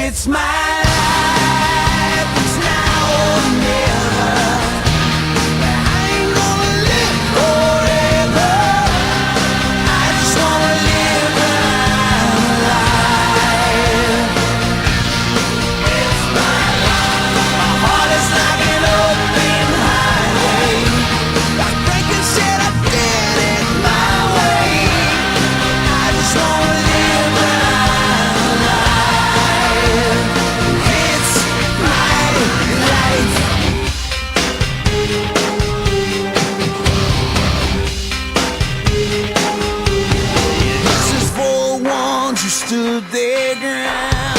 It's my life, it's now or never. I ain't gonna live forever. I just wanna live when I'm alive. It's my life. My heart is like an open highway. Like Franklin said, I did it my way. I just wanna live when I'm alive. It's my life. This is for the ones who stood their ground.